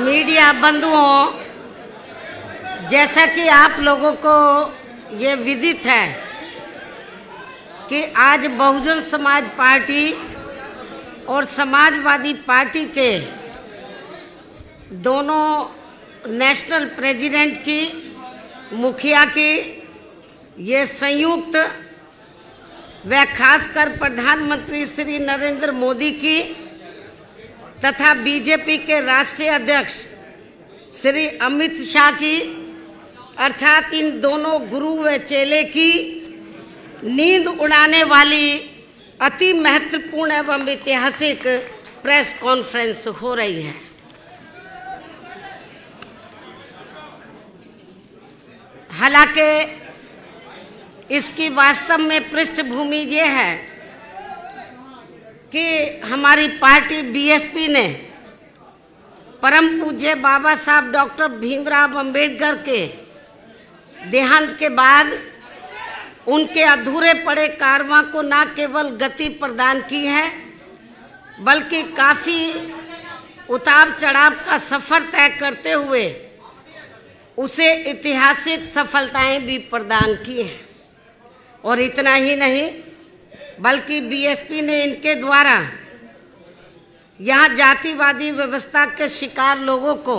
Media बंधुओं, जैसा कि आप लोगों को ये विदित है कि आज बहुजन समाज पार्टी और समाजवादी पार्टी के दोनों नेशनल प्रेसिडेंट की, मुखिया की ये संयुक्त व खासकर प्रधानमंत्री श्री नरेंद्र मोदी की तथा बीजेपी के राष्ट्रीय अध्यक्ष श्री अमित शाह की, अर्थात इन दोनों गुरु व चेले की नींद उड़ाने वाली अति महत्वपूर्ण एवं ऐतिहासिक प्रेस कॉन्फ्रेंस हो रही है। हालांकि इसकी वास्तव में पृष्ठभूमि ये है कि हमारी पार्टी बीएसपी ने परम पूज्य बाबा साहब डॉक्टर भीमराव अंबेडकर के देहांत के बाद उनके अधूरे पड़े कारवां को न केवल गति प्रदान की है, बल्कि काफ़ी उतार चढ़ाव का सफ़र तय करते हुए उसे ऐतिहासिक सफलताएं भी प्रदान की हैं। और इतना ही नहीं, बल्कि बीएसपी ने इनके द्वारा यहाँ जातिवादी व्यवस्था के शिकार लोगों को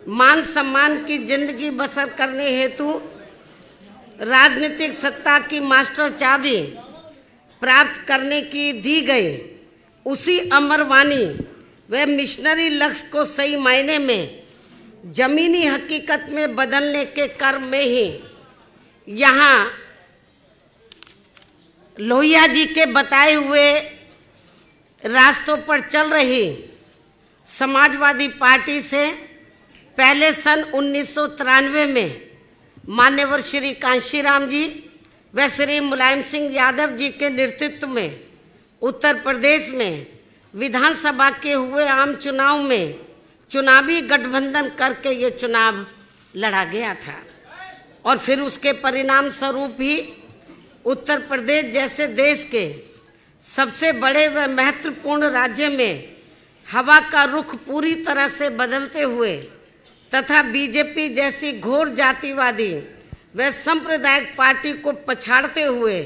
मान सम्मान की जिंदगी बसर करने हेतु राजनीतिक सत्ता की मास्टर चाबी प्राप्त करने की दी गई उसी अमरवाणी व मिशनरी लक्ष्य को सही मायने में जमीनी हकीकत में बदलने के क्रम में ही यहाँ लोहिया जी के बताए हुए रास्तों पर चल रही समाजवादी पार्टी से पहले सन 1993 में मान्यवर श्री कांशीराम जी व श्री मुलायम सिंह यादव जी के नेतृत्व में उत्तर प्रदेश में विधानसभा के हुए आम चुनाव में चुनावी गठबंधन करके ये चुनाव लड़ा गया था। और फिर उसके परिणाम स्वरूप ही उत्तर प्रदेश जैसे देश के सबसे बड़े व महत्वपूर्ण राज्य में हवा का रुख पूरी तरह से बदलते हुए तथा बीजेपी जैसी घोर जातिवादी व सांप्रदायिक पार्टी को पछाड़ते हुए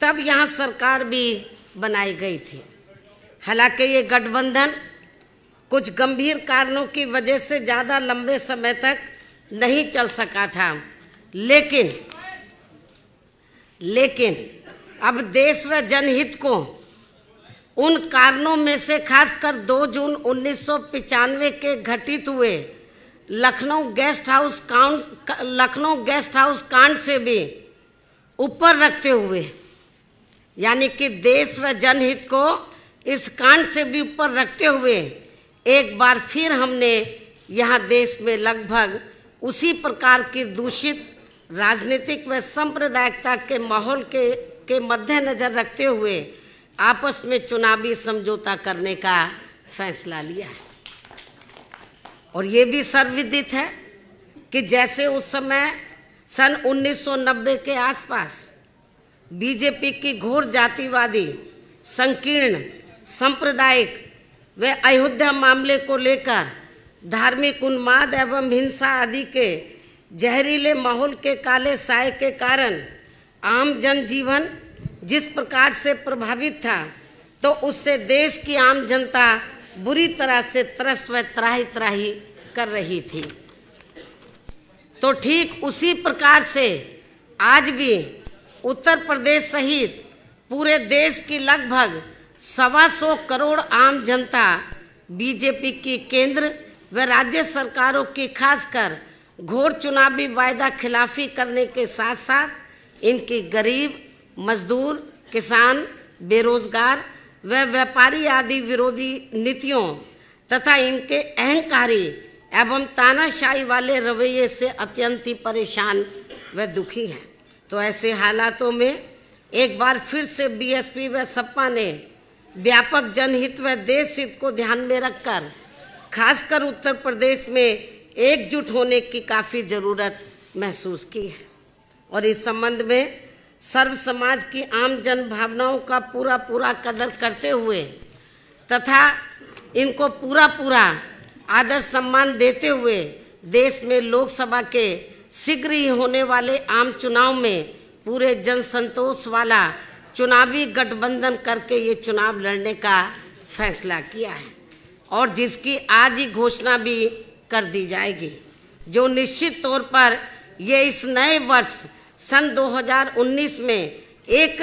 तब यहाँ सरकार भी बनाई गई थी। हालांकि ये गठबंधन कुछ गंभीर कारणों की वजह से ज़्यादा लंबे समय तक नहीं चल सका था, लेकिन अब देश व जनहित को उन कारणों में से खासकर 2 जून 1995 के घटित हुए लखनऊ गेस्ट हाउस कांड से भी ऊपर रखते हुए, यानी कि देश व जनहित को इस कांड से भी ऊपर रखते हुए एक बार फिर हमने यहाँ देश में लगभग उसी प्रकार की दूषित राजनीतिक व सांप्रदायिकता के माहौल के मद्देनजर रखते हुए आपस में चुनावी समझौता करने का फैसला लिया है। और ये भी सर्वविदित है कि जैसे उस समय सन 1990 के आसपास बीजेपी की घोर जातिवादी, संकीर्ण, सांप्रदायिक व अयोध्या मामले को लेकर धार्मिक उन्माद एवं हिंसा आदि के जहरीले माहौल के काले साए के कारण आम जनजीवन जिस प्रकार से प्रभावित था, तो उससे देश की आम जनता बुरी तरह से त्रस्त व त्राही कर रही थी। तो ठीक उसी प्रकार से आज भी उत्तर प्रदेश सहित पूरे देश की लगभग 125 करोड़ आम जनता बीजेपी की केंद्र व राज्य सरकारों की खासकर घोर चुनावी वायदा खिलाफी करने के साथ साथ इनकी गरीब, मजदूर, किसान, बेरोजगार व व्यापारी आदि विरोधी नीतियों तथा इनके अहंकारी एवं तानाशाही वाले रवैये से अत्यंत ही परेशान व दुखी हैं। तो ऐसे हालातों में एक बार फिर से बीएसपी व सपा ने व्यापक जनहित व देश हित को ध्यान में रखकर खासकर उत्तर प्रदेश में एकजुट होने की काफ़ी ज़रूरत महसूस की है। और इस संबंध में सर्व समाज की आम जन भावनाओं का पूरा कदर करते हुए तथा इनको पूरा आदर सम्मान देते हुए देश में लोकसभा के शीघ्र ही होने वाले आम चुनाव में पूरे जन संतोष वाला चुनावी गठबंधन करके ये चुनाव लड़ने का फैसला किया है और जिसकी आज ही घोषणा भी कर दी जाएगी, जो निश्चित तौर पर ये इस नए वर्ष सन 2019 में एक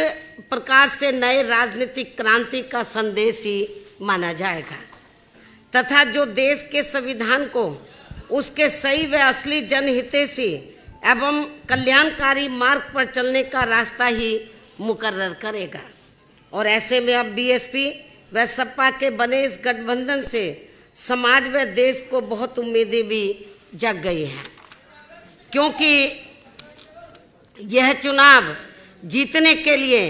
प्रकार से नए राजनीतिक क्रांति का संदेश ही माना जाएगा तथा जो देश के संविधान को उसके सही व असली जनहितैषी एवं कल्याणकारी मार्ग पर चलने का रास्ता ही मुकर्रर करेगा। और ऐसे में अब बीएसपी व सपा के बने इस गठबंधन से समाज व देश को बहुत उम्मीदें भी जग गई हैं, क्योंकि यह चुनाव जीतने के लिए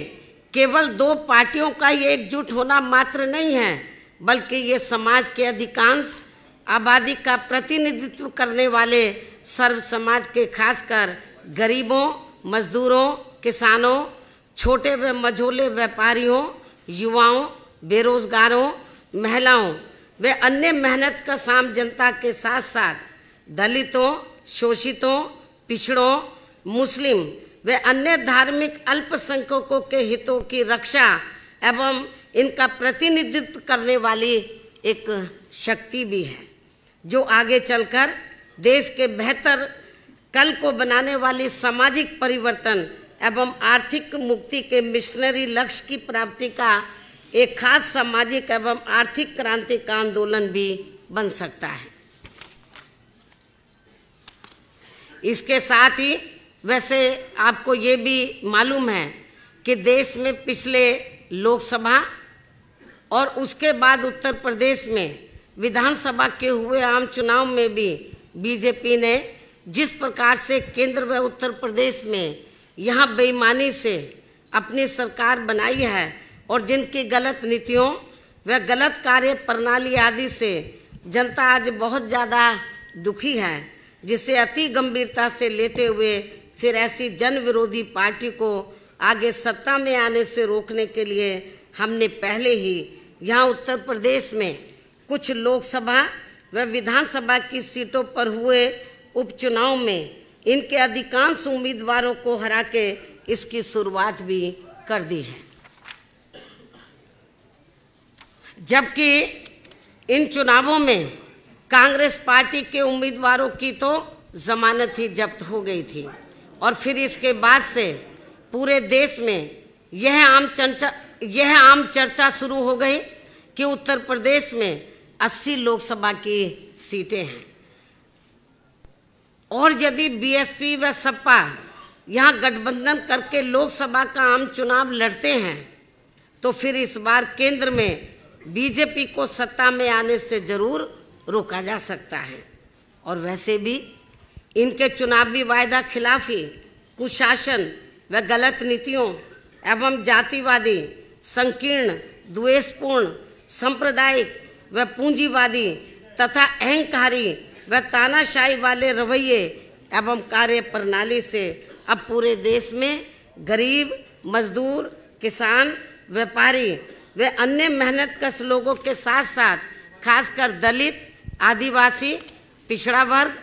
केवल दो पार्टियों का ये एकजुट होना मात्र नहीं है, बल्कि ये समाज के अधिकांश आबादी का प्रतिनिधित्व करने वाले सर्व समाज के खासकर गरीबों, मजदूरों, किसानों, छोटे व मझोले व्यापारियों, युवाओं, बेरोजगारों, महिलाओं व अन्य मेहनत कश आम जनता के साथ साथ दलितों, शोषितों, पिछड़ों, मुस्लिम व अन्य धार्मिक अल्पसंख्यकों के हितों की रक्षा एवं इनका प्रतिनिधित्व करने वाली एक शक्ति भी है, जो आगे चलकर देश के बेहतर कल को बनाने वाली सामाजिक परिवर्तन एवं आर्थिक मुक्ति के मिशनरी लक्ष्य की प्राप्ति का एक खास सामाजिक एवं आर्थिक क्रांति का आंदोलन भी बन सकता है। इसके साथ ही वैसे आपको ये भी मालूम है कि देश में पिछले लोकसभा और उसके बाद उत्तर प्रदेश में विधानसभा के हुए आम चुनाव में भी बीजेपी ने जिस प्रकार से केंद्र व उत्तर प्रदेश में यहाँ बेईमानी से अपनी सरकार बनाई है और जिनकी गलत नीतियों व गलत कार्य प्रणाली आदि से जनता आज बहुत ज़्यादा दुखी है, जिसे अति गंभीरता से लेते हुए फिर ऐसी जन विरोधी पार्टी को आगे सत्ता में आने से रोकने के लिए हमने पहले ही यहाँ उत्तर प्रदेश में कुछ लोकसभा व विधानसभा की सीटों पर हुए उपचुनाव में इनके अधिकांश उम्मीदवारों को हरा के इसकी शुरुआत भी कर दी है। जबकि इन चुनावों में कांग्रेस पार्टी के उम्मीदवारों की तो जमानत ही जब्त हो गई थी और फिर इसके बाद से पूरे देश में यह आम चर्चा शुरू हो गई कि उत्तर प्रदेश में 80 लोकसभा की सीटें हैं और यदि बीएसपी व सपा यहाँ गठबंधन करके लोकसभा का आम चुनाव लड़ते हैं तो फिर इस बार केंद्र में बीजेपी को सत्ता में आने से जरूर रोका जा सकता है। और वैसे भी इनके चुनावी वायदा खिलाफी, कुशासन व गलत नीतियों एवं जातिवादी, संकीर्ण, द्वेषपूर्ण, सांप्रदायिक व पूंजीवादी तथा अहंकारी व तानाशाही वाले रवैये एवं कार्य प्रणाली से अब पूरे देश में गरीब, मजदूर, किसान, व्यापारी व अन्य मेहनतकश लोगों के साथ साथ खासकर दलित, आदिवासी, पिछड़ा वर्ग,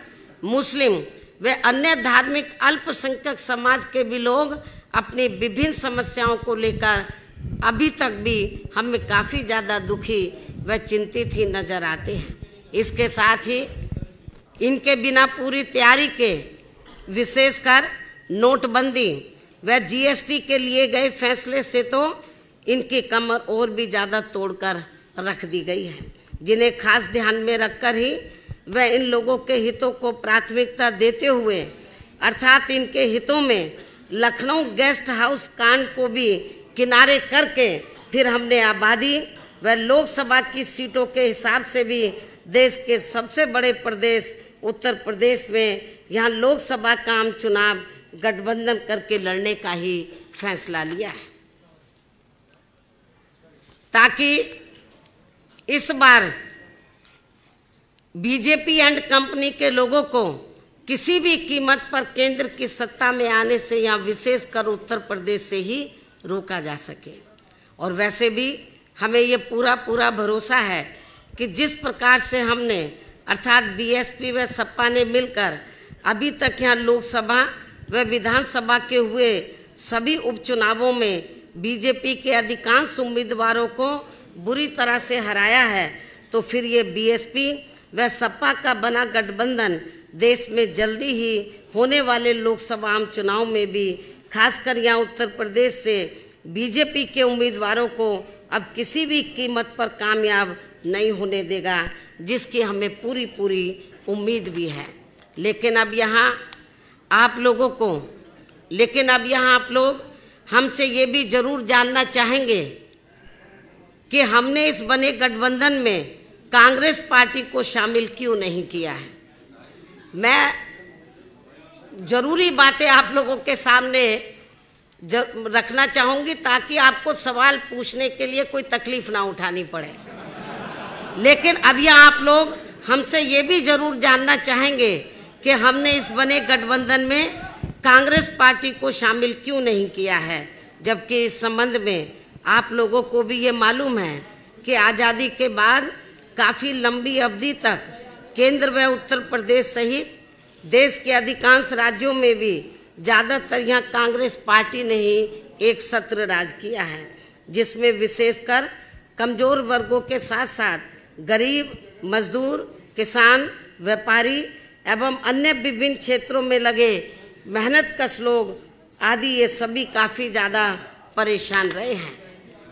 मुस्लिम व अन्य धार्मिक अल्पसंख्यक समाज के भी लोग अपनी विभिन्न समस्याओं को लेकर अभी तक भी हमें काफ़ी ज़्यादा दुखी व चिंतित ही नजर आते हैं। इसके साथ ही इनके बिना पूरी तैयारी के विशेषकर नोटबंदी व जीएसटी के लिए गए फैसले से तो इनकी कमर और भी ज़्यादा तोड़कर रख दी गई है, जिन्हें खास ध्यान में रखकर ही वह इन लोगों के हितों को प्राथमिकता देते हुए अर्थात इनके हितों में लखनऊ गेस्ट हाउस कांड को भी किनारे करके फिर हमने आबादी व लोकसभा की सीटों के हिसाब से भी देश के सबसे बड़े प्रदेश उत्तर प्रदेश में यहाँ लोकसभा का आम चुनाव गठबंधन करके लड़ने का ही फैसला लिया है, ताकि इस बार बीजेपी एंड कंपनी के लोगों को किसी भी कीमत पर केंद्र की सत्ता में आने से या विशेषकर उत्तर प्रदेश से ही रोका जा सके। और वैसे भी हमें ये पूरा भरोसा है कि जिस प्रकार से हमने अर्थात बीएसपी व सपा ने मिलकर अभी तक यहाँ लोकसभा व विधानसभा के हुए सभी उपचुनावों में बीजेपी के अधिकांश उम्मीदवारों को बुरी तरह से हराया है, तो फिर ये बीएसपी व सपा का बना गठबंधन देश में जल्दी ही होने वाले लोकसभा आम चुनाव में भी खासकर यहाँ उत्तर प्रदेश से बीजेपी के उम्मीदवारों को अब किसी भी कीमत पर कामयाब नहीं होने देगा, जिसकी हमें पूरी उम्मीद भी है। लेकिन अब यहाँ आप लोग हमसे ये भी जरूर जानना चाहेंगे कि हमने इस बने गठबंधन में कांग्रेस पार्टी को शामिल क्यों नहीं किया है। मैं जरूरी बातें आप लोगों के सामने रखना चाहूँगी ताकि आपको सवाल पूछने के लिए कोई तकलीफ ना उठानी पड़े। लेकिन अब यहाँ आप लोग हमसे ये भी जरूर जानना चाहेंगे कि हमने इस बने गठबंधन में कांग्रेस पार्टी को शामिल क्यों नहीं किया है, जबकि इस संबंध में आप लोगों को भी ये मालूम है कि आज़ादी के बाद काफ़ी लंबी अवधि तक केंद्र व उत्तर प्रदेश सहित देश के अधिकांश राज्यों में भी ज़्यादातर यहाँ कांग्रेस पार्टी ने ही एक सत्र राज किया है, जिसमें विशेषकर कमज़ोर वर्गों के साथ साथ गरीब, मजदूर, किसान, व्यापारी एवं अन्य विभिन्न क्षेत्रों में लगे मेहनतकश लोग आदि ये सभी काफ़ी ज़्यादा परेशान रहे हैं।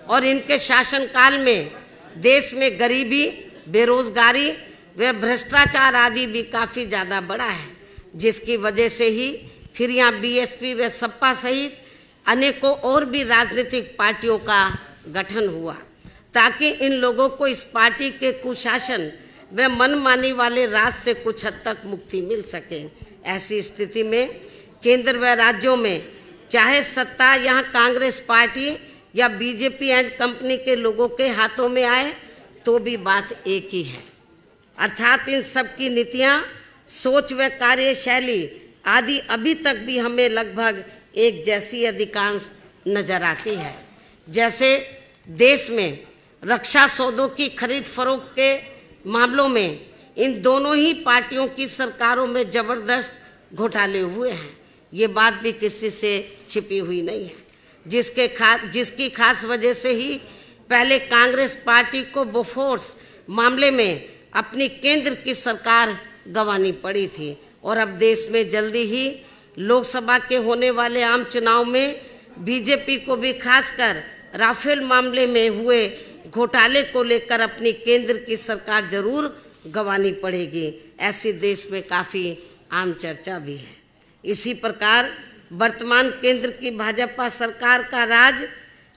और इनके शासनकाल में देश में गरीबी, बेरोजगारी व भ्रष्टाचार आदि भी काफ़ी ज़्यादा बढ़ा है, जिसकी वजह से ही फिर यहाँ बीएसपी व सपा सहित अनेकों और भी राजनीतिक पार्टियों का गठन हुआ, ताकि इन लोगों को इस पार्टी के कुशासन व मनमानी वाले राज से कुछ हद तक मुक्ति मिल सके। ऐसी स्थिति में केंद्र व राज्यों में चाहे सत्ता यहाँ कांग्रेस पार्टी या बीजेपी एंड कंपनी के लोगों के हाथों में आए तो भी बात एक ही है, अर्थात इन सब की नीतियाँ, सोच व कार्यशैली आदि अभी तक भी हमें लगभग एक जैसी अधिकांश नजर आती है। जैसे देश में रक्षा सौदों की खरीद फरोख्त के मामलों में इन दोनों ही पार्टियों की सरकारों में जबरदस्त घोटाले हुए हैं, ये बात भी किसी से छिपी हुई नहीं है, जिसकी खास वजह से ही पहले कांग्रेस पार्टी को बोफोर्स मामले में अपनी केंद्र की सरकार गंवानी पड़ी थी। और अब देश में जल्दी ही लोकसभा के होने वाले आम चुनाव में बीजेपी को भी खासकर राफेल मामले में हुए घोटाले को लेकर अपनी केंद्र की सरकार जरूर गंवानी पड़ेगी, ऐसी देश में काफ़ी आम चर्चा भी है। इसी प्रकार वर्तमान केंद्र की भाजपा सरकार का राज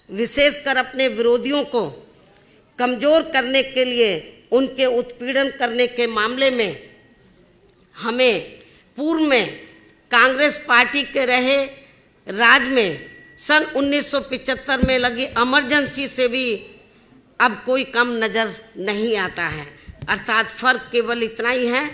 विशेषकर अपने विरोधियों को कमजोर करने के लिए उनके उत्पीड़न करने के मामले में हमें पूर्व में कांग्रेस पार्टी के रहे राज में सन 1975 में लगी इमरजेंसी से भी अब कोई कम नज़र नहीं आता है। अर्थात फर्क केवल इतना ही है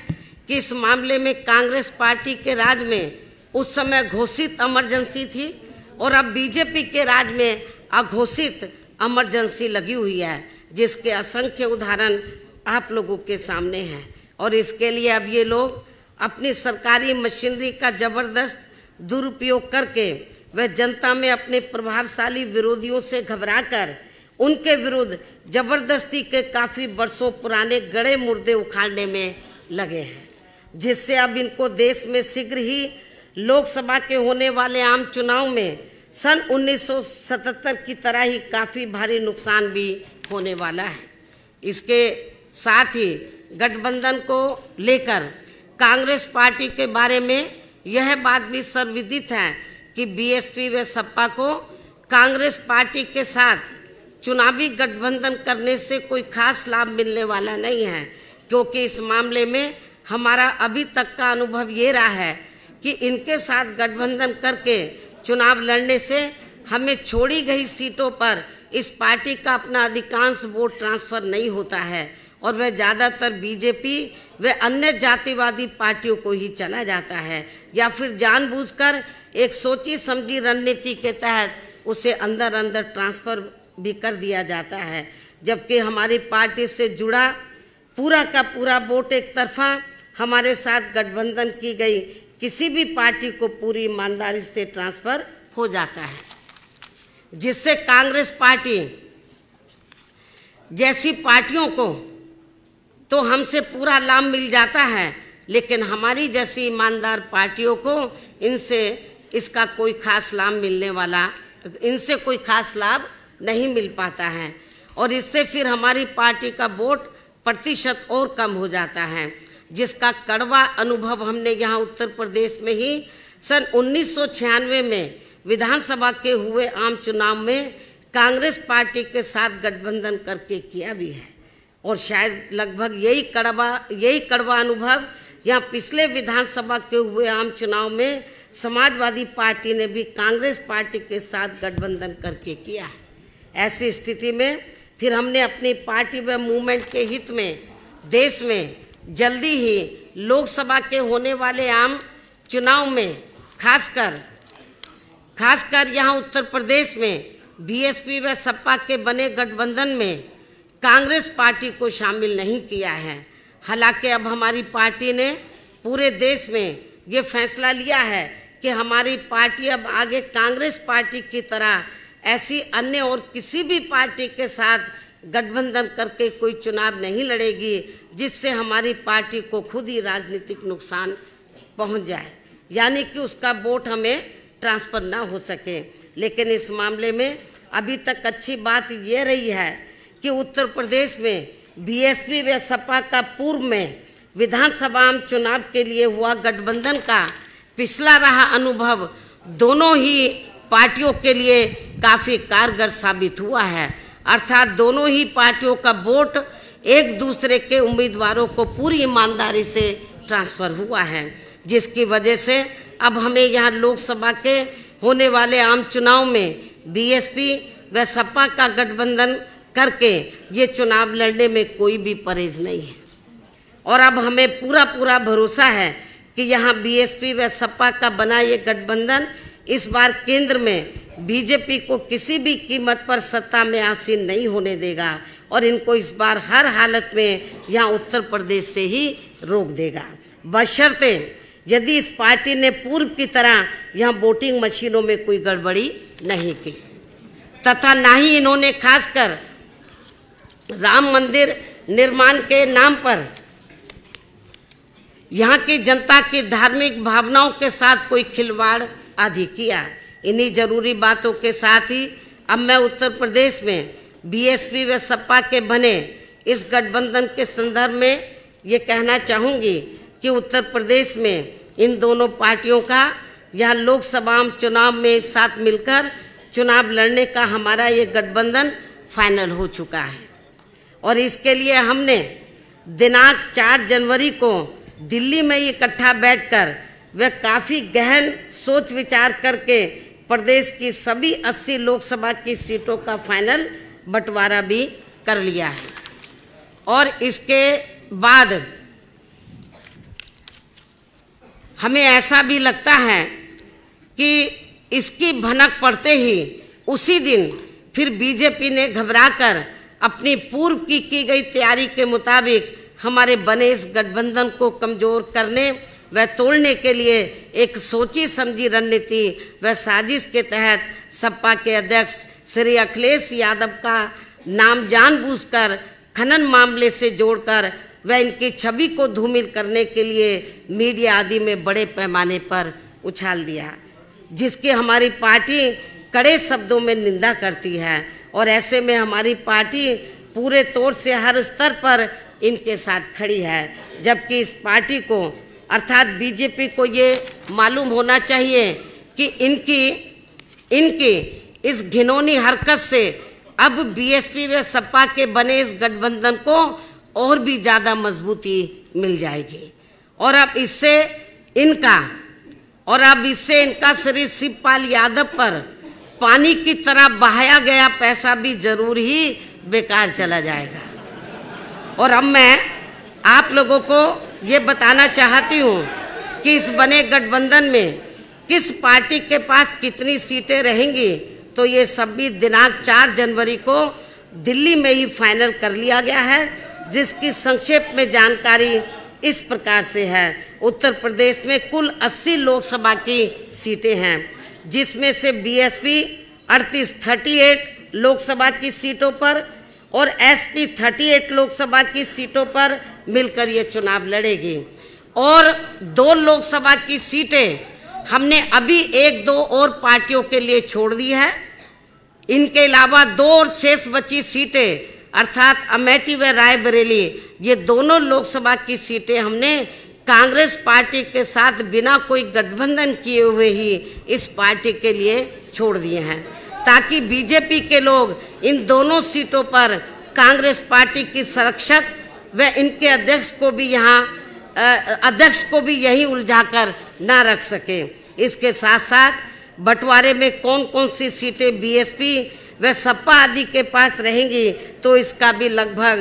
कि इस मामले में कांग्रेस पार्टी के राज में उस समय घोषित इमरजेंसी थी और अब बीजेपी के राज में अघोषित इमरजेंसी लगी हुई है, जिसके असंख्य उदाहरण आप लोगों के सामने हैं। और इसके लिए अब ये लोग अपनी सरकारी मशीनरी का जबरदस्त दुरुपयोग करके वे जनता में अपने प्रभावशाली विरोधियों से घबराकर उनके विरुद्ध जबरदस्ती के काफ़ी वर्षों पुराने गड़े मुर्दे उखाड़ने में लगे हैं, जिससे अब इनको देश में शीघ्र ही लोकसभा के होने वाले आम चुनाव में सन 1977 की तरह ही काफ़ी भारी नुकसान भी होने वाला है। इसके साथ ही गठबंधन को लेकर कांग्रेस पार्टी के बारे में यह बात भी सर्वविदित है कि बीएसपी व सपा को कांग्रेस पार्टी के साथ चुनावी गठबंधन करने से कोई खास लाभ मिलने वाला नहीं है, क्योंकि इस मामले में हमारा अभी तक का अनुभव ये रहा है कि इनके साथ गठबंधन करके चुनाव लड़ने से हमें छोड़ी गई सीटों पर इस पार्टी का अपना अधिकांश वोट ट्रांसफ़र नहीं होता है और वह ज़्यादातर बीजेपी व अन्य जातिवादी पार्टियों को ही चला जाता है, या फिर जानबूझकर एक सोची समझी रणनीति के तहत उसे अंदर ट्रांसफ़र भी कर दिया जाता है। जबकि हमारी पार्टी से जुड़ा पूरा का पूरा वोट एक तरफा हमारे साथ गठबंधन की गई किसी भी पार्टी को पूरी ईमानदारी से ट्रांसफर हो जाता है, जिससे कांग्रेस पार्टी जैसी पार्टियों को तो हमसे पूरा लाभ मिल जाता है, लेकिन हमारी जैसी ईमानदार पार्टियों को इसका कोई खास लाभ इनसे कोई खास लाभ नहीं मिल पाता है, और इससे फिर हमारी पार्टी का वोट प्रतिशत और कम हो जाता है, जिसका कड़वा अनुभव हमने यहाँ उत्तर प्रदेश में ही सन 1996 में विधानसभा के हुए आम चुनाव में कांग्रेस पार्टी के साथ गठबंधन करके किया भी है। और शायद लगभग यही कड़वा अनुभव यहाँ पिछले विधानसभा के हुए आम चुनाव में समाजवादी पार्टी ने भी कांग्रेस पार्टी के साथ गठबंधन करके किया है। ऐसी स्थिति में फिर हमने अपनी पार्टी व मूवमेंट के हित में देश में जल्दी ही लोकसभा के होने वाले आम चुनाव में खासकर यहाँ उत्तर प्रदेश में बीएसपी व सपा के बने गठबंधन में कांग्रेस पार्टी को शामिल नहीं किया है। हालांकि अब हमारी पार्टी ने पूरे देश में ये फैसला लिया है कि हमारी पार्टी अब आगे कांग्रेस पार्टी की तरह ऐसी अन्य और किसी भी पार्टी के साथ गठबंधन करके कोई चुनाव नहीं लड़ेगी, जिससे हमारी पार्टी को खुद ही राजनीतिक नुकसान पहुंच जाए, यानी कि उसका वोट हमें ट्रांसफर ना हो सके। लेकिन इस मामले में अभी तक अच्छी बात ये रही है कि उत्तर प्रदेश में बीएसपी व सपा का पूर्व में विधानसभा आम चुनाव के लिए हुआ गठबंधन का पिछला रहा अनुभव दोनों ही पार्टियों के लिए काफ़ी कारगर साबित हुआ है। अर्थात दोनों ही पार्टियों का वोट एक दूसरे के उम्मीदवारों को पूरी ईमानदारी से ट्रांसफ़र हुआ है, जिसकी वजह से अब हमें यहाँ लोकसभा के होने वाले आम चुनाव में बीएसपी व सपा का गठबंधन करके ये चुनाव लड़ने में कोई भी परहेज नहीं है। और अब हमें पूरा भरोसा है कि यहाँ बीएसपी व सपा का बना ये गठबंधन इस बार केंद्र में बीजेपी को किसी भी कीमत पर सत्ता में आसीन नहीं होने देगा, और इनको इस बार हर हालत में यहाँ उत्तर प्रदेश से ही रोक देगा, बशर्ते यदि इस पार्टी ने पूर्व की तरह यहाँ वोटिंग मशीनों में कोई गड़बड़ी नहीं की, तथा ना ही इन्होंने खासकर राम मंदिर निर्माण के नाम पर यहाँ की जनता की धार्मिक भावनाओं के साथ कोई खिलवाड़ आदि किया। इन्हीं जरूरी बातों के साथ ही अब मैं उत्तर प्रदेश में बीएसपी व सपा के बने इस गठबंधन के संदर्भ में ये कहना चाहूँगी कि उत्तर प्रदेश में इन दोनों पार्टियों का यहाँ लोकसभा चुनाव में एक साथ मिलकर चुनाव लड़ने का हमारा ये गठबंधन फाइनल हो चुका है, और इसके लिए हमने दिनांक 4 जनवरी को दिल्ली में इकट्ठा बैठकर वे काफ़ी गहन सोच विचार करके प्रदेश की सभी 80 लोकसभा की सीटों का फाइनल बंटवारा भी कर लिया है। और इसके बाद हमें ऐसा भी लगता है कि इसकी भनक पड़ते ही उसी दिन फिर बीजेपी ने घबराकर अपनी पूर्व की गई तैयारी के मुताबिक हमारे बने इस गठबंधन को कमज़ोर करने व तोड़ने के लिए एक सोची समझी रणनीति व साजिश के तहत सपा के अध्यक्ष श्री अखिलेश यादव का नाम जानबूझकर खनन मामले से जोड़कर व इनकी छवि को धूमिल करने के लिए मीडिया आदि में बड़े पैमाने पर उछाल दिया, जिसकी हमारी पार्टी कड़े शब्दों में निंदा करती है। और ऐसे में हमारी पार्टी पूरे तौर से हर स्तर पर इनके साथ खड़ी है, जबकि इस पार्टी को अर्थात बीजेपी को ये मालूम होना चाहिए कि इनकी इस घिनौनी हरकत से अब बीएसपी व सपा के बने इस गठबंधन को और भी ज़्यादा मजबूती मिल जाएगी। और अब इससे इनका श्री शिवपाल यादव पर पानी की तरह बहाया गया पैसा भी जरूर ही बेकार चला जाएगा। और अब मैं आप लोगों को ये बताना चाहती हूँ कि इस बने गठबंधन में किस पार्टी के पास कितनी सीटें रहेंगी, तो ये सब भी दिनांक 4 जनवरी को दिल्ली में ही फाइनल कर लिया गया है, जिसकी संक्षेप में जानकारी इस प्रकार से है। उत्तर प्रदेश में कुल 80 लोकसभा की सीटें हैं, जिसमें से बीएसपी 38 लोकसभा की सीटों पर और एसपी 38 लोकसभा की सीटों पर मिलकर ये चुनाव लड़ेगी। और 2 लोकसभा की सीटें हमने अभी 1-2 और पार्टियों के लिए छोड़ दी है। इनके अलावा 2 और शेष बची सीटें अर्थात अमेठी व रायबरेली, ये दोनों लोकसभा की सीटें हमने कांग्रेस पार्टी के साथ बिना कोई गठबंधन किए हुए ही इस पार्टी के लिए छोड़ दिए हैं, ताकि बीजेपी के लोग इन दोनों सीटों पर कांग्रेस पार्टी की संरक्षक व इनके अध्यक्ष को भी यही उलझाकर ना रख सके। इसके साथ साथ बंटवारे में कौन कौन सी सीटें बीएसपी व सपा आदि के पास रहेंगी, तो इसका भी लगभग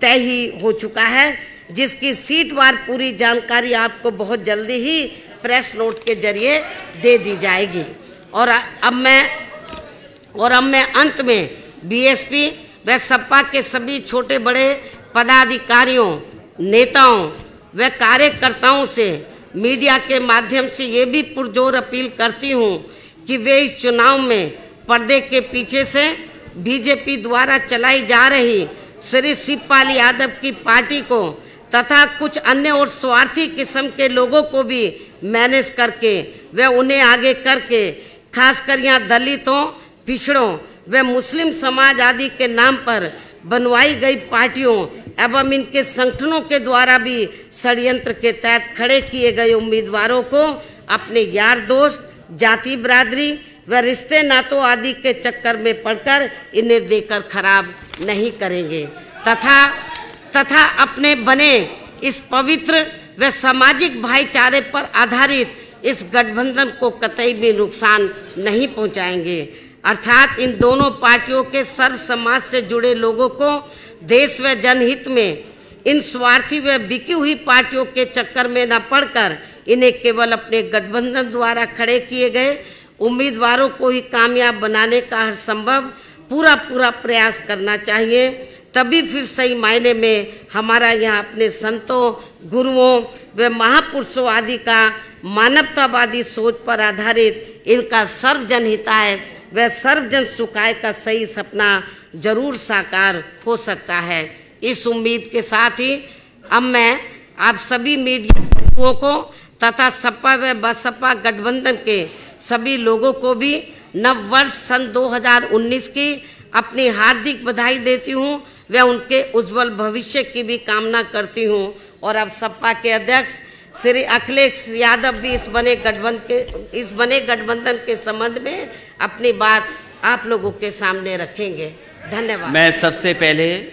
तय ही हो चुका है, जिसकी सीटवार पूरी जानकारी आपको बहुत जल्दी ही प्रेस नोट के जरिए दे दी जाएगी। और अब मैं अंत में बीएसपी व सपा के सभी छोटे बड़े पदाधिकारियों, नेताओं व कार्यकर्ताओं से मीडिया के माध्यम से ये भी पुरजोर अपील करती हूँ कि वे इस चुनाव में पर्दे के पीछे से बीजेपी द्वारा चलाई जा रही श्री शिवपाल यादव की पार्टी को तथा कुछ अन्य और स्वार्थी किस्म के लोगों को भी मैनेज करके व उन्हें आगे करके खासकर यहाँ दलितों, पिछड़ों व मुस्लिम समाज आदि के नाम पर बनवाई गई पार्टियों एवं इनके संगठनों के द्वारा भी षड्यंत्र के तहत खड़े किए गए उम्मीदवारों को अपने यार दोस्त, जाति बिरादरी व रिश्ते नातों आदि के चक्कर में पड़कर इन्हें देकर खराब नहीं करेंगे तथा अपने बने इस पवित्र व सामाजिक भाईचारे पर आधारित इस गठबंधन को कतई भी नुकसान नहीं पहुंचाएंगे। अर्थात इन दोनों पार्टियों के सर्व समाज से जुड़े लोगों को देश व जनहित में इन स्वार्थी व बिकी हुई पार्टियों के चक्कर में न पड़कर इन्हें केवल अपने गठबंधन द्वारा खड़े किए गए उम्मीदवारों को ही कामयाब बनाने का हर संभव पूरा प्रयास करना चाहिए। तभी फिर सही मायने में हमारा यहाँ अपने संतों, गुरुओं व महापुरुषों आदि का मानवतावादी सोच पर आधारित इनका सर्वजन हिताय व सर्वजन सुखाय का सही सपना जरूर साकार हो सकता है। इस उम्मीद के साथ ही अब मैं आप सभी मीडिया को तथा सपा व बसपा गठबंधन के सभी लोगों को भी नव वर्ष सन 2019 की अपनी हार्दिक बधाई देती हूँ व उनके उज्जवल भविष्य की भी कामना करती हूँ। और अब सपा के अध्यक्ष श्री अखिलेश यादव भी इस बने गठबंधन के संबंध में अपनी बात आप लोगों के सामने रखेंगे। धन्यवाद। मैं सबसे पहले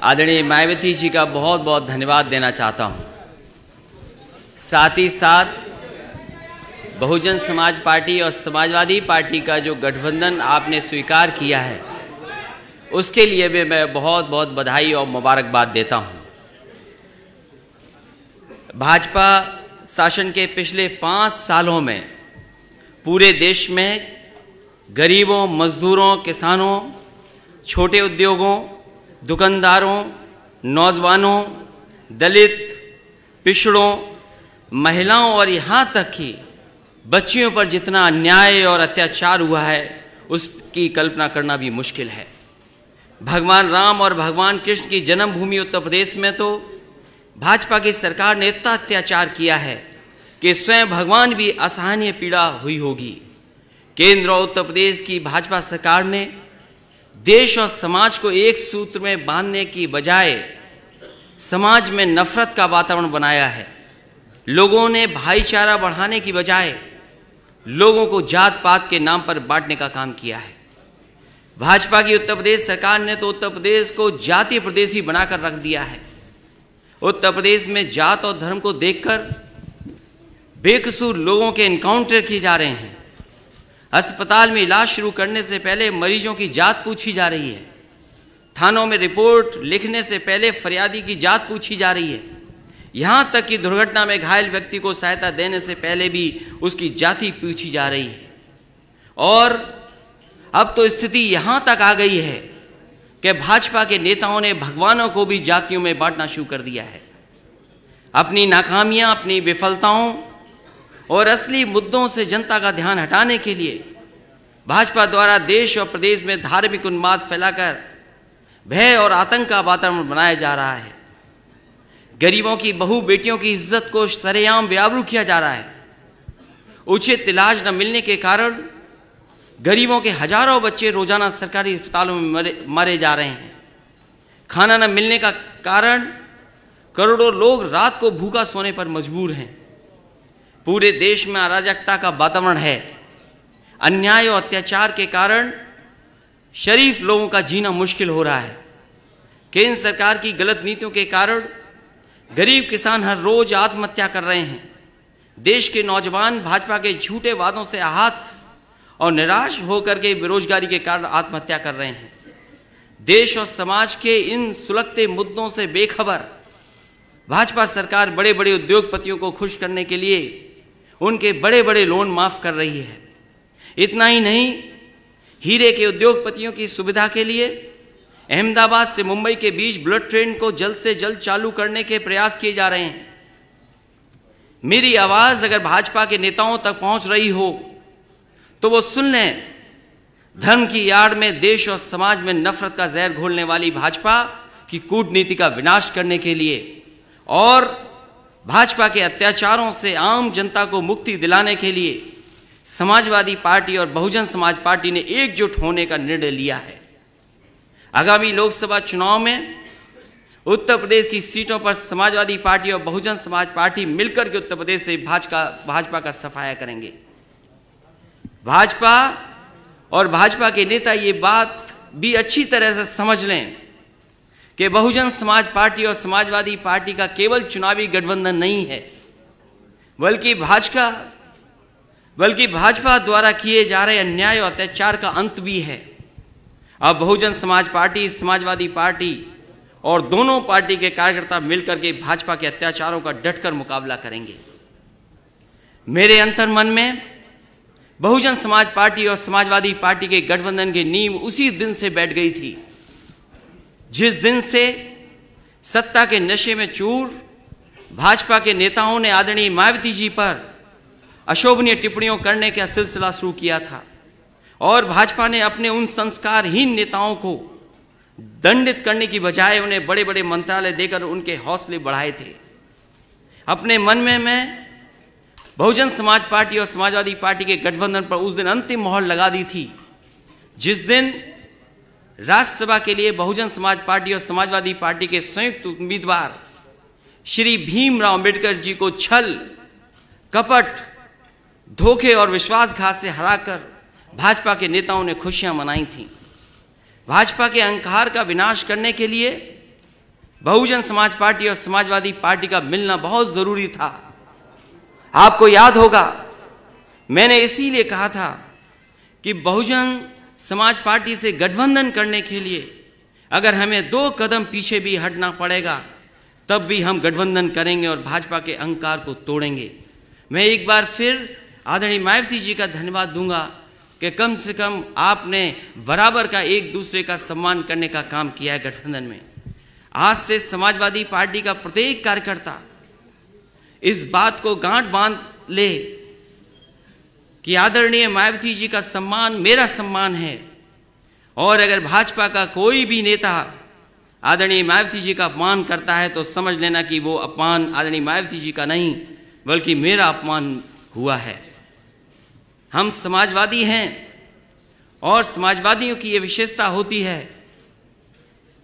आदरणीय मायावती जी का बहुत बहुत धन्यवाद देना चाहता हूँ। साथ ही साथ बहुजन समाज पार्टी और समाजवादी पार्टी का जो गठबंधन आपने स्वीकार किया है, उसके लिए भी मैं बहुत बहुत बधाई और मुबारकबाद देता हूँ। भाजपा शासन के पिछले 5 सालों में पूरे देश में गरीबों, मजदूरों, किसानों, छोटे उद्योगों, दुकानदारों, नौजवानों, दलित, पिछड़ों, महिलाओं और यहाँ तक कि बच्चियों पर जितना अन्याय और अत्याचार हुआ है उसकी कल्पना करना भी मुश्किल है। भगवान राम और भगवान कृष्ण की जन्मभूमि उत्तर प्रदेश में तो भाजपा की सरकार ने इतना अत्याचार किया है कि स्वयं भगवान भी असहनीय पीड़ा हुई होगी। केंद्र और उत्तर प्रदेश की भाजपा सरकार ने देश और समाज को एक सूत्र में बांधने की बजाय समाज में नफरत का वातावरण बनाया है। लोगों ने भाईचारा बढ़ाने की बजाय लोगों को जात पात के नाम पर बांटने का काम किया है। भाजपा की उत्तर प्रदेश सरकार ने तो उत्तर प्रदेश को जातीय प्रदेश ही बनाकर रख दिया है। उत्तर प्रदेश में जात और धर्म को देखकर बेकसूर लोगों के एनकाउंटर किए जा रहे हैं। अस्पताल में इलाज शुरू करने से पहले मरीजों की जात पूछी जा रही है। थानों में रिपोर्ट लिखने से पहले फरियादी की जात पूछी जा रही है। यहाँ तक कि दुर्घटना में घायल व्यक्ति को सहायता देने से पहले भी उसकी जाति पूछी जा रही है। और अब तो स्थिति यहाँ तक आ गई है कि भाजपा के नेताओं ने भगवानों को भी जातियों में बांटना शुरू कर दिया है। अपनी नाकामियां, अपनी विफलताओं और असली मुद्दों से जनता का ध्यान हटाने के लिए भाजपा द्वारा देश और प्रदेश में धार्मिक उन्माद फैलाकर भय और आतंक का वातावरण बनाया जा रहा है। गरीबों की बहू बेटियों की इज्जत को सरेआम बेआबरू किया जा रहा है। उचित इलाज न मिलने के कारण गरीबों के हजारों बच्चे रोजाना सरकारी अस्पतालों में मरे जा रहे हैं। खाना न मिलने का कारण करोड़ों लोग रात को भूखा सोने पर मजबूर हैं। पूरे देश में अराजकता का वातावरण है। अन्याय और अत्याचार के कारण शरीफ लोगों का जीना मुश्किल हो रहा है। केंद्र सरकार की गलत नीतियों के कारण गरीब किसान हर रोज आत्महत्या कर रहे हैं। देश के नौजवान भाजपा के झूठे वादों से आहत और निराश होकर के बेरोजगारी के कारण आत्महत्या कर रहे हैं। देश और समाज के इन सुलगते मुद्दों से बेखबर भाजपा सरकार बड़े बड़े उद्योगपतियों को खुश करने के लिए उनके बड़े बड़े लोन माफ कर रही है। इतना ही नहीं, हीरे के उद्योगपतियों की सुविधा के लिए अहमदाबाद से मुंबई के बीच बुलेट ट्रेन को जल्द से जल्द चालू करने के प्रयास किए जा रहे हैं। मेरी आवाज अगर भाजपा के नेताओं तक पहुंच रही हो तो वो सुन लें। धर्म की आड़ में देश और समाज में नफरत का जहर घोलने वाली भाजपा की कूटनीति का विनाश करने के लिए और भाजपा के अत्याचारों से आम जनता को मुक्ति दिलाने के लिए समाजवादी पार्टी और बहुजन समाज पार्टी ने एकजुट होने का निर्णय लिया है। आगामी लोकसभा चुनाव में उत्तर प्रदेश की सीटों पर समाजवादी पार्टी और बहुजन समाज पार्टी मिलकर के उत्तर प्रदेश से भाजपा का सफाया करेंगे। भाजपा और भाजपा के नेता ये बात भी अच्छी तरह से समझ लें कि बहुजन समाज पार्टी और समाजवादी पार्टी का केवल चुनावी गठबंधन नहीं है, बल्कि भाजपा द्वारा किए जा रहे अन्याय और अत्याचार का अंत भी है। अब बहुजन समाज पार्टी, समाजवादी पार्टी और दोनों पार्टी के कार्यकर्ता मिलकर के भाजपा के अत्याचारों का डटकर मुकाबला करेंगे। मेरे अंतर्मन में बहुजन समाज पार्टी और समाजवादी पार्टी के गठबंधन की नींव उसी दिन से बैठ गई थी जिस दिन से सत्ता के नशे में चूर भाजपा के नेताओं ने आदरणीय मायावती जी पर अशोभनीय टिप्पणियों करने का सिलसिला शुरू किया था और भाजपा ने अपने उन संस्कारहीन नेताओं को दंडित करने की बजाय उन्हें बड़े बड़े मंत्रालय देकर उनके हौसले बढ़ाए थे। अपने मन में मैं बहुजन समाज पार्टी और समाजवादी पार्टी के गठबंधन पर उस दिन अंतिम मोहर लगा दी थी जिस दिन राज्यसभा के लिए बहुजन समाज पार्टी और समाजवादी पार्टी के संयुक्त उम्मीदवार श्री भीमराव अंबेडकर जी को छल, कपट, धोखे और विश्वासघात से हराकर भाजपा के नेताओं ने खुशियां मनाई थीं। भाजपा के अहंकार का विनाश करने के लिए बहुजन समाज पार्टी और समाजवादी पार्टी का मिलना बहुत जरूरी था। आपको याद होगा मैंने इसीलिए कहा था कि बहुजन समाज पार्टी से गठबंधन करने के लिए अगर हमें 2 कदम पीछे भी हटना पड़ेगा तब भी हम गठबंधन करेंगे और भाजपा के अहंकार को तोड़ेंगे। मैं एक बार फिर आदरणीय मायावती जी का धन्यवाद दूंगा कि कम से कम आपने बराबर का एक दूसरे का सम्मान करने का काम किया है गठबंधन में। आज से समाजवादी पार्टी का प्रत्येक कार्यकर्ता इस बात को गांठ बांध ले कि आदरणीय मायावती जी का सम्मान मेरा सम्मान है और अगर भाजपा का कोई भी नेता आदरणीय मायावती जी का अपमान करता है तो समझ लेना कि वो अपमान आदरणीय मायावती जी का नहीं बल्कि मेरा अपमान हुआ है। हम समाजवादी हैं और समाजवादियों की ये विशेषता होती है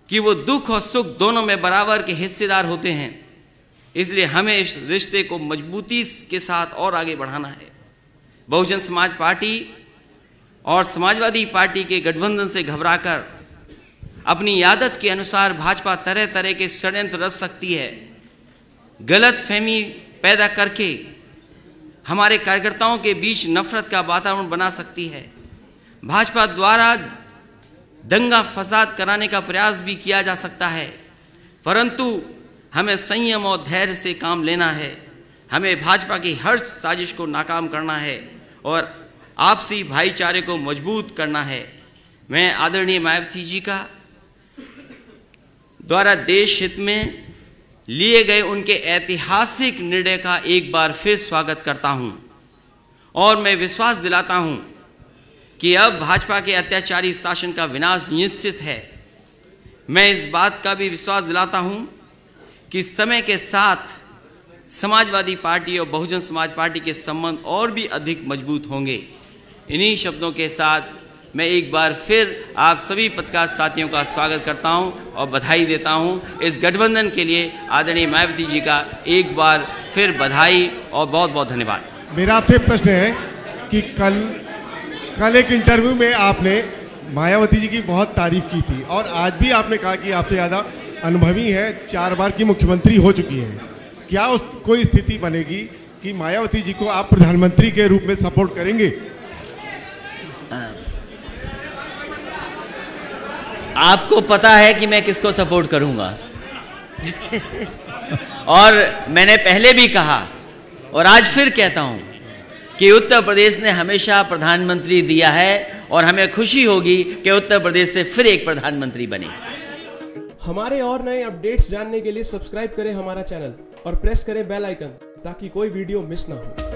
कि वो दुख और सुख दोनों में बराबर के हिस्सेदार होते हैं। इसलिए हमें इस रिश्ते को मजबूती के साथ और आगे बढ़ाना है। बहुजन समाज पार्टी और समाजवादी पार्टी के गठबंधन से घबराकर अपनी आदत के अनुसार भाजपा तरह तरह के षड्यंत्र रच सकती है, गलत फहमी पैदा करके हमारे कार्यकर्ताओं के बीच नफरत का वातावरण बना सकती है। भाजपा द्वारा दंगा फसाद कराने का प्रयास भी किया जा सकता है, परंतु हमें संयम और धैर्य से काम लेना है। हमें भाजपा की हर साजिश को नाकाम करना है और आपसी भाईचारे को मजबूत करना है। मैं आदरणीय मायावती जी का द्वारा देश हित में लिए गए उनके ऐतिहासिक निर्णय का एक बार फिर स्वागत करता हूं और मैं विश्वास दिलाता हूं कि अब भाजपा के अत्याचारी शासन का विनाश निश्चित है। मैं इस बात का भी विश्वास दिलाता हूं कि समय के साथ समाजवादी पार्टी और बहुजन समाज पार्टी के संबंध और भी अधिक मजबूत होंगे। इन्हीं शब्दों के साथ मैं एक बार फिर आप सभी पत्रकार साथियों का स्वागत करता हूं और बधाई देता हूं। इस गठबंधन के लिए आदरणीय मायावती जी का एक बार फिर बधाई और बहुत बहुत धन्यवाद। मेरा आपसे प्रश्न है कि कल एक इंटरव्यू में आपने मायावती जी की बहुत तारीफ की थी और आज भी आपने कहा कि आपसे ज़्यादा अनुभवी है, 4 बार की मुख्यमंत्री हो चुकी हैं। क्या उस कोई स्थिति बनेगी कि मायावती जी को आप प्रधानमंत्री के रूप में सपोर्ट करेंगे? आपको पता है कि मैं किसको सपोर्ट करूंगा और मैंने पहले भी कहा और आज फिर कहता हूं कि उत्तर प्रदेश ने हमेशा प्रधानमंत्री दिया है और हमें खुशी होगी कि उत्तर प्रदेश से फिर एक प्रधानमंत्री बने। हमारे और नए अपडेट्स जानने के लिए सब्सक्राइब करें हमारा चैनल और प्रेस करें बेल आइकन ताकि कोई वीडियो मिस ना हो।